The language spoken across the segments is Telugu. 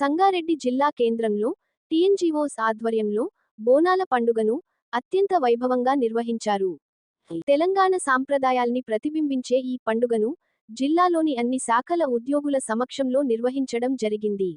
సంగారెడ్డి జిల్లా కేంద్రంలో టీఎన్జీఓస్ ఆధ్వర్యంలో బోనాల పండుగను అత్యంత వైభవంగా నిర్వహించారు. తెలంగాణ సాంప్రదాయాల్ని ప్రతిబింబించే ఈ పండుగను జిల్లాలోని అన్ని శాఖల ఉద్యోగుల సమక్షంలో నిర్వహించడం జరిగింది.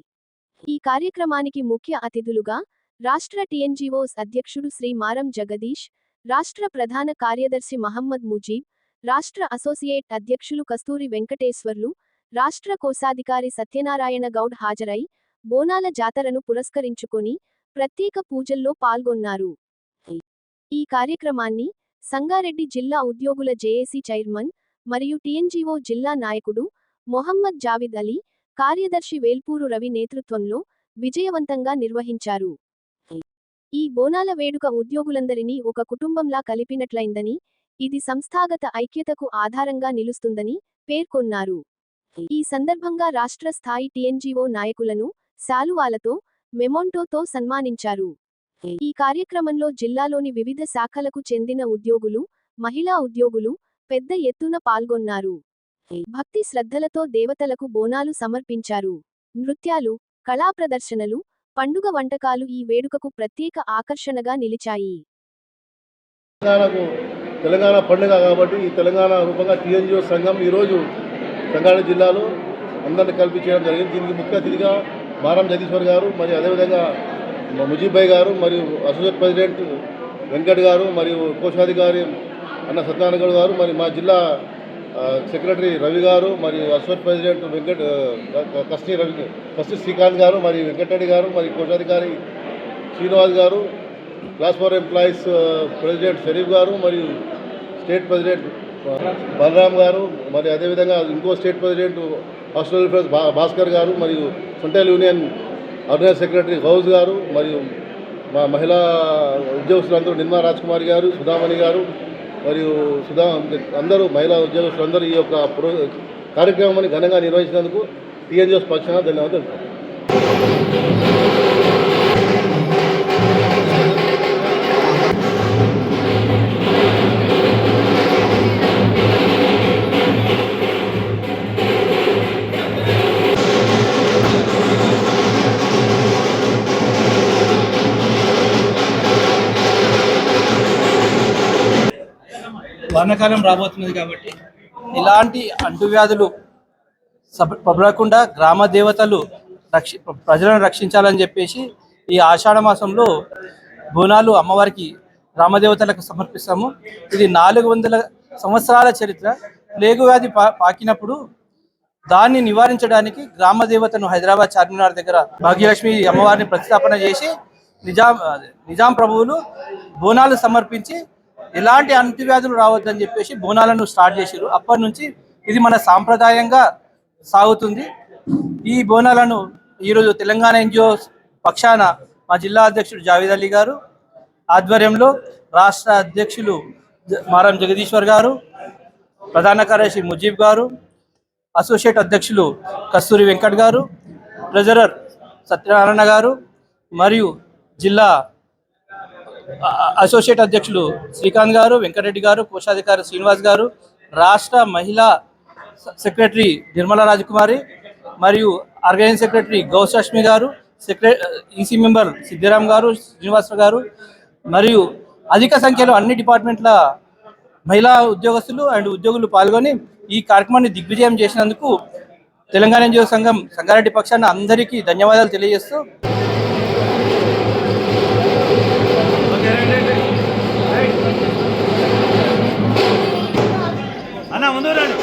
ఈ కార్యక్రమానికి ముఖ్య అతిథులుగా రాష్ట్ర టీఎన్జీఓస్ అధ్యక్షుడు శ్రీ మారం జగదీష్, రాష్ట్ర ప్రధాన కార్యదర్శి మహమ్మద్ ముజీబ్, రాష్ట్ర అసోసియేట్ అధ్యక్షులు కస్తూరి వెంకటేశ్వర్లు, రాష్ట్ర కోశాధికారి సత్యనారాయణ గౌడ్ హాజరై బోనాల జాతరను పురస్కరించుకొని ప్రత్యేక పూజల్లో పాల్గొన్నారు. ఈ కార్యక్రమాన్ని సంగారెడ్డి జిల్లా ఉద్యోగుల జేఏసీ చైర్మన్ మరియు టీఎన్జీఓ జిల్లా నాయకుడు మొహమ్మద్ జావిద్ అలీ, కార్యదర్శి వేల్పూరు రవి నేతృత్వంలో విజయవంతంగా నిర్వహించారు. ఈ బోనాల వేడుక ఉద్యోగులందరినీ ఒక కుటుంబంలా కలిపినట్లయిందని, ఇది సంస్థాగత ఐక్యతకు ఆధారంగా నిలుస్తుందని పేర్కొన్నారు. ఈ సందర్భంగా రాష్ట్ర స్థాయి టీఎన్జీఓ నాయకులను శాలువాలతో, మెమొంటోతో సన్మానించారు. ఈ కార్యక్రమంలో జిల్లాలోని వివిధ శాఖలకు చెందిన ఉద్యోగులు, మహిళా ఉద్యోగులు పెద్ద ఎత్తున పాల్గొన్నారు. భక్తి శ్రద్ధలతో దేవతలకు బోనాలు సమర్పించారు. నృత్యాలు, కళా ప్రదర్శనలు, పండుగ వంటకాలు ఈ వేడుకకు ప్రత్యేక ఆకర్షణగా నిలిచాయి. తెలంగాణ పండుగ కాబట్టి ఈ తెలంగాణ రూపంగా టీఎన్జీఓ సంఘం ఈరోజు సంగారెడ్డి జిల్లాలో అందరినీ కల్పించడం జరిగింది. దీనికి ముఖ్య అతిథిగా మారం జగదీశ్వర్ గారు, మరియు అదేవిధంగా ముజీబ్ భాయ్ గారు, మరియు అసోసియేట్ ప్రెసిడెంట్ వెంకట్ గారు, మరియు కోశాధికారి అన్న సత్యనారాయణ గౌడ్ గారు, మరి మా జిల్లా సెక్రటరీ రవి గారు, మరియు అసోసియేట్ ప్రెసిడెంట్ కస్తీ శ్రీకాంత్ గారు, మరియు వెంకటరెడ్డి గారు, మరియు కోశాధికారి శ్రీనివాస్ గారు, క్లాస్ 4 ఎంప్లాయీస్ ప్రెసిడెంట్ షరీఫ్ గారు, మరియు స్టేట్ ప్రెసిడెంట్ బలరామ్ గారు, మరి అదేవిధంగా ఇంకో state president hostel welfare Bhaskar గారు, మరియు central union organise secretary Ghouse గారు, మరియు మా మహిళా ఉద్యోగస్తులందరూ నిర్మలా రాజ్కుమారి గారు, సుధామణి గారు, మరియు అందరూ మహిళా ఉద్యోగస్తులందరూ ఈ యొక్క కార్యక్రమాన్ని ఘనంగా నిర్వహించినందుకు టీఎన్జీఓస్ పక్షాన ధన్యవాదాలు. వానాకాలం రాబోతున్నది కాబట్టి ఇలాంటి అంటువ్యాధులు ప్రబలకుండా గ్రామ దేవతలు ప్రజలను రక్షించాలని చెప్పేసి ఈ ఆషాఢ మాసంలో బోనాలు అమ్మవారికి గ్రామదేవతలకు సమర్పిస్తాము. ఇది 400 సంవత్సరాల చరిత్ర. ప్లేగు వ్యాధి పాకినప్పుడు దాన్ని నివారించడానికి గ్రామ దేవతను హైదరాబాద్ చార్మినార్ దగ్గర భాగ్యలక్ష్మి అమ్మవారిని ప్రతిష్టాపన చేసి నిజాం ప్రభువులు బోనాలు సమర్పించి ఎలాంటి అంటువ్యాధులు రావద్దని చెప్పేసి బోనాలను స్టార్ట్ చేశారు. అప్పటి నుంచి ఇది మన సాంప్రదాయంగా సాగుతుంది. ఈ బోనాలను ఈరోజు తెలంగాణ ఎన్జిఓ పక్షాన మా జిల్లా అధ్యక్షుడు జావేద్ అలీ గారు ఆధ్వర్యంలో, రాష్ట్ర అధ్యక్షులు మారం జగదీశ్వర్ గారు, ప్రధాన కార్యదర్శి ముజీబ్ గారు, అసోసియేట్ అధ్యక్షులు కస్తూరి వెంకట్ గారు, ట్రెజరర్ సత్యనారాయణ గారు, మరియు జిల్లా అసోసియేట్ అధ్యక్షులు శ్రీకాంత్ గారు, వెంకటరెడ్డి గారు, కోశాధికారి శ్రీనివాస్ గారు, రాష్ట్ర మహిళా సెక్రటరీ నిర్మలా రాజకుమారి, మరియు ఆర్గనైజింగ్ సెక్రటరీ గౌశాష్మి గారు, ఈసీ మెంబర్ సిద్ధిరామ్ గారు, శ్రీనివాసరావు గారు, మరియు అధిక సంఖ్యలో అన్ని డిపార్ట్మెంట్ల మహిళా ఉద్యోగస్తులు అండ్ ఉద్యోగులు పాల్గొని ఈ కార్యక్రమాన్ని దిగ్విజయం చేసినందుకు తెలంగాణ ఎన్జిఓ సంఘం సంగారెడ్డి పక్షాన అందరికీ ధన్యవాదాలు తెలియజేస్తూ ముందు రండి.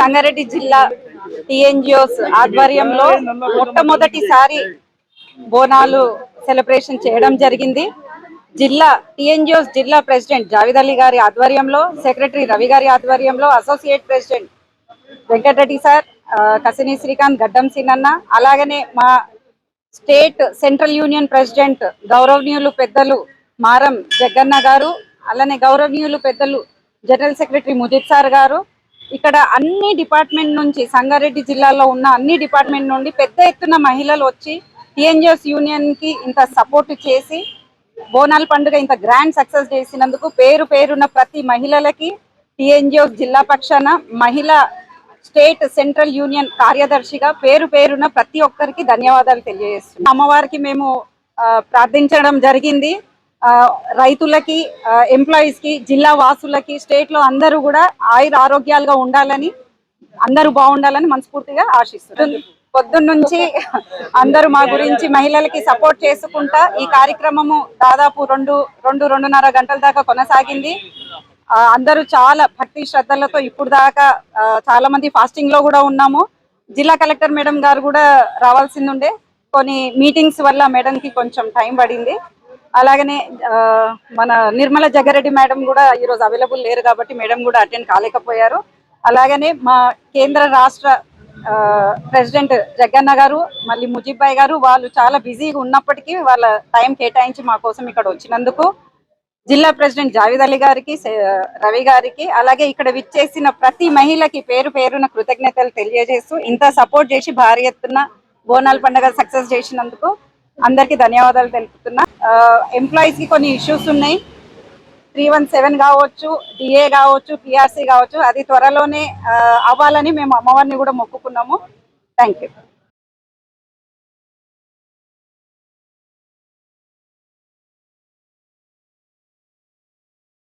సంగారెడ్డి జిల్లా టీఎన్జిఓస్ ఆధ్వర్యంలో మొట్టమొదటిసారి బోనాలు సెలబ్రేషన్ చేయడం జరిగింది. జిల్లా టీఎన్జిఓస్ జిల్లా ప్రెసిడెంట్ జావిద్ అలీ గారి ఆధ్వర్యంలో, సెక్రటరీ రవి గారి ఆధ్వర్యంలో, associate president Venkatareddy sir, Kasini Srikanth, Gaddam సినన్న, అలాగనే మా స్టేట్ సెంట్రల్ యూనియన్ ప్రెసిడెంట్ గౌరవనీయులు పెద్దలు మారం జగ్గన్న గారు, అలానే గౌరవనీయులు పెద్దలు జనరల్ సెక్రటరీ ముజిద్ సార్ గారు, ఇక్కడ అన్ని డిపార్ట్మెంట్ నుంచి, సంగారెడ్డి జిల్లాలో ఉన్న అన్ని డిపార్ట్మెంట్ నుండి పెద్ద ఎత్తున మహిళలు వచ్చి టీఎన్జిఓస్ యూనియన్ కి ఇంత సపోర్ట్ చేసి బోనాల పండుగ ఇంత గ్రాండ్ సక్సెస్ చేసినందుకు పేరు పేరున్న ప్రతి మహిళలకి టీఎన్జిఓస్ జిల్లా పక్షాన, మహిళా స్టేట్ సెంట్రల్ యూనియన్ కార్యదర్శిగా పేరు పేరున ప్రతి ఒక్కరికి ధన్యవాదాలు తెలియజేస్తున్నాం. అమ్మవారికి మేము ప్రార్థించడం జరిగింది. రైతులకి, ఎంప్లాయీస్ కి, జిల్లా వాసులకి, స్టేట్ లో అందరూ కూడా ఆయుర ఆరోగ్యాలుగా ఉండాలని, అందరూ బాగుండాలని మనస్ఫూర్తిగా ఆశిస్తున్నాం. పొద్దున్న నుంచి అందరూ మా గురించి మహిళలకి సపోర్ట్ చేసుకుంటా ఈ కార్యక్రమము దాదాపు రెండున్నర గంటల దాకా కొనసాగింది. అందరూ చాలా భక్తి శ్రద్ధలతో ఇప్పుడు దాకా చాలా మంది ఫాస్టింగ్ లో కూడా ఉన్నాము. జిల్లా కలెక్టర్ మేడం గారు కూడా రావాల్సింది ఉండే, కొన్ని మీటింగ్స్ వల్ల మేడం కి కొంచెం టైం పడింది. అలాగనే మన నిర్మల జగ్గారెడ్డి మేడం కూడా ఈరోజు అవైలబుల్ లేరు కాబట్టి మేడం కూడా అటెండ్ కాలేకపోయారు. అలాగనే మా కేంద్ర రాష్ట్ర ప్రెసిడెంట్ జగ్గన్న గారు, మళ్ళీ ముజీబ్ భాయ్ గారు, వాళ్ళు చాలా బిజీగా ఉన్నప్పటికీ వాళ్ళ టైం కేటాయించి మా కోసం ఇక్కడ వచ్చినందుకు జిల్లా ప్రెసిడెంట్ జావిద్ అలీ గారికి, రవి గారికి, అలాగే ఇక్కడ విచ్చేసిన ప్రతి మహిళకి పేరు పేరున కృతజ్ఞతలు తెలియజేస్తూ ఇంత సపోర్ట్ చేసి భారీ ఎత్తున బోనాల పండుగ సక్సెస్ చేసినందుకు అందరికి ధన్యవాదాలు తెలుపుతున్నా. ఎంప్లాయీస్ కి కొన్ని ఇష్యూస్ ఉన్నాయి, 317 కావచ్చు, డిఏ కావచ్చు, పిఆర్సీ కావచ్చు, అది త్వరలోనే అవ్వాలని మేము అమ్మవారిని కూడా మొక్కుకున్నాము. Thank you.